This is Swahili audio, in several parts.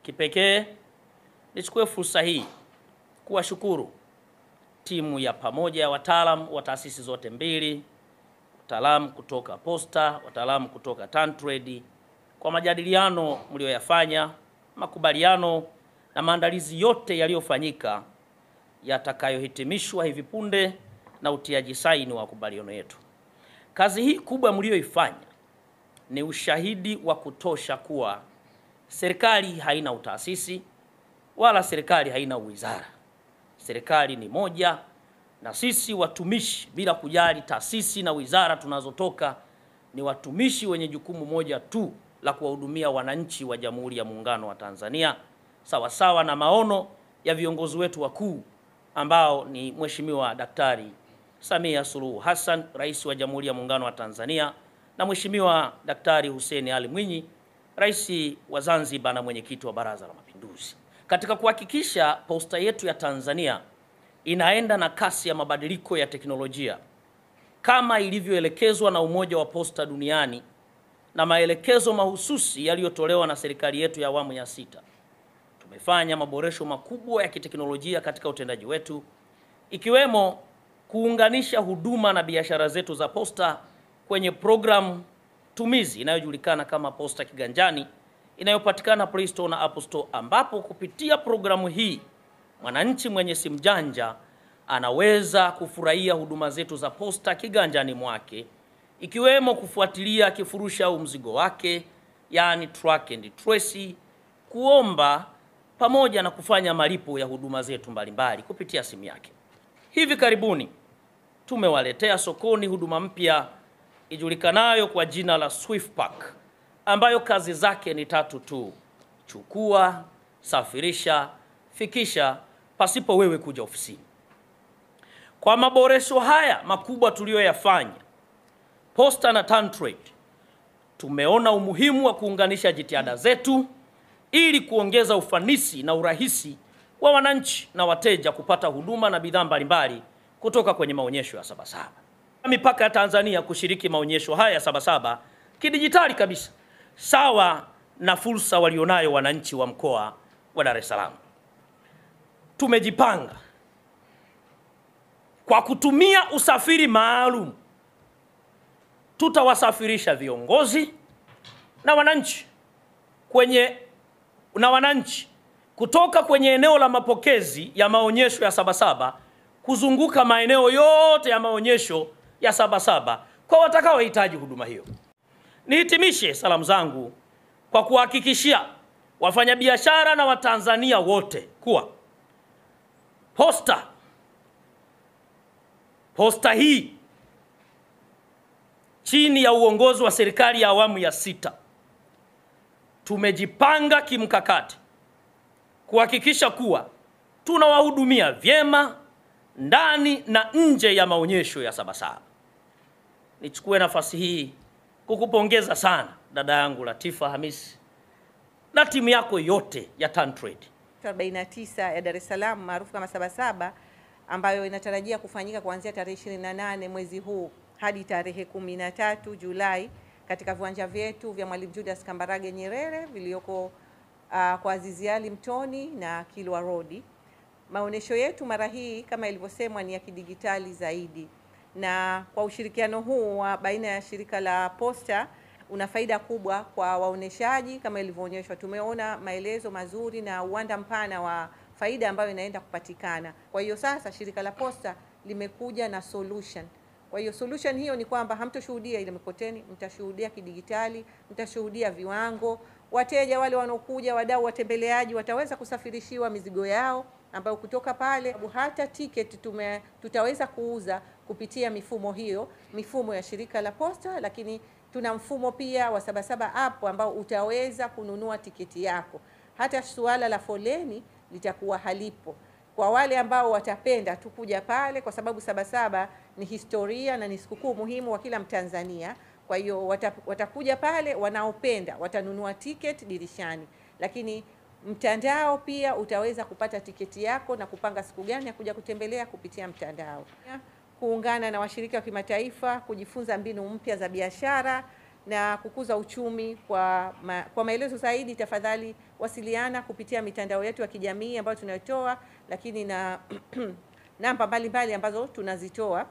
Kipekee nichukue fursa hii kuwashukuru timu ya pamoja ya wataalamu wa taasisi zote mbili, wataalamu kutoka Posta, wataalamu kutoka TanTrade kwa majadiliano mlioyafanya, makubaliano na maandalizi yote yaliyofanyika yatakayohitimishwa hivi punde na utiaji saini wa makubaliano yetu. Kazi hii kubwa mlioifanya ni ushahidi wa kutosha kuwa serikali haina utaasisi wala serikali haina wizara. Serikali ni moja, na sisi watumishi, bila kujali taasisi na wizara tunazotoka, ni watumishi wenye jukumu moja tu la kuwahudumia wananchi wa Jamhuri ya Muungano wa Tanzania, sawa sawa na maono ya viongozi wetu wakuu ambao ni Mheshimiwa Daktari Samia Suluhu Hassan, Rais wa Jamhuri ya Muungano wa Tanzania, na Mheshimiwa Daktari Hussein Ali Mwinyi, Rais wa Zanzibar na mwenyekiti wa Baraza la Mapinduzi. Katika kuhakikisha posta yetu ya Tanzania inaenda na kasi ya mabadiliko ya teknolojia kama ilivyoelekezwa na Umoja wa Posta Duniani na maelekezo mahususi yaliyotolewa na serikali yetu ya awamu ya 6, tumefanya maboresho makubwa ya kiteknolojia katika utendaji wetu, ikiwemo kuunganisha huduma na biashara zetu za posta kwenye programu tumizi inayojulikana kama Posta Kiganjani, inayopatikana Play Store na Apple Store, ambapo kupitia programu hii mwananchi mwenye simu janja anaweza kufurahia huduma zetu za posta kiganjani mwake, ikiwemo kufuatilia kifurushi au mzigo wake, yani track and trace, kuomba pamoja na kufanya malipo ya huduma zetu mbalimbali kupitia simu yake. Hivi karibuni tumewaletea sokoni huduma mpya ijulikanayo kwa jina la SwiftPack, ambayo kazi zake ni 3 tu: chukua, safirisha, fikisha, pasipo wewe kuja ofisini. Kwa maboresho haya makubwa tuliyoyafanya, Posta na TanTrade tumeona umuhimu wa kuunganisha jitihada zetu ili kuongeza ufanisi na urahisi wa wananchi na wateja kupata huduma na bidhaa mbalimbali kutoka kwenye maonyesho ya Sabasaba. Mipaka ya Tanzania kushiriki maonyesho haya ya Sabasaba kidijitali kabisa, sawa na fursa walionayo wananchi wa mkoa wa Dar es Salaam. Tumejipanga kwa kutumia usafiri maalum, tutawasafirisha viongozi na wananchi kutoka kwenye eneo la mapokezi ya maonyesho ya Sabasaba kuzunguka maeneo yote ya maonyesho ya Sabasaba kwa watakaohitaji huduma hiyo. Nihitimishe salamu zangu kwa kuhakikishia wafanyabiashara na Watanzania wote kuwa posta hii chini ya uongozi wa serikali ya awamu ya 6 tumejipanga kimkakati kuhakikisha kuwa tunawahudumia vyema ndani na nje ya maonyesho ya Sabasaba. Nichukue nafasi hii kukupongeza sana dada yangu Latifa Hamisi na timu yako yote ya TanTrade. 49 ya Dar es Salaam maarufu kama Sabasaba, ambayo inatarajia kufanyika kuanzia tarehe 28 mwezi huu hadi tarehe 13 Julai katika viwanja vyetu vya Mwalimu Julius Kambarage Nyerere vilioko kwa Azizi Ali Mtoni na Kilwa Road. Maonesho yetu mara hii kama ilivyosemwa ni ya kidigitali zaidi, na kwa ushirikiano huu wa baina ya shirika la Posta una faida kubwa kwa waoneshaji. Kama ilivyoonyeshwa, tumeona maelezo mazuri na uwanda mpana wa faida ambayo inaenda kupatikana. Kwa hiyo sasa shirika la Posta limekuja na solution. Kwa hiyo solution hiyo ni kwamba hamtoshuhudia ile mikokoteni, mtashuhudia kidigitali, mtashuhudia viwango. Wateja wale wanaokuja, wadau watembeleaji, wataweza kusafirishiwa mizigo yao ambayo kutoka pale. Hata ticket tutaweza kuuza kupitia mifumo hiyo, mifumo ya shirika la Posta, lakini tuna mfumo pia wa Sabasaba app ambao utaweza kununua tiketi yako. Hata suala la foleni litakuwa halipo kwa wale ambao watapenda tu kuja pale, kwa sababu Sabasaba ni historia na ni sikukuu muhimu wa kila Mtanzania. Kwa hiyo watakuja pale, wanaopenda watanunua tiketi dirishani, lakini mtandao pia utaweza kupata tiketi yako na kupanga siku gani ya kuja kutembelea kupitia mtandao. Kuungana na washirika wa kimataifa, kujifunza mbinu mpya za biashara na kukuza uchumi. Kwa maelezo zaidi, tafadhali wasiliana kupitia mitandao yetu ya kijamii ambayo tunayotoa, lakini na namba mbalimbali ambazo tunazitoa,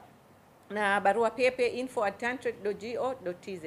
na barua pepe info@tantrade.go.tz.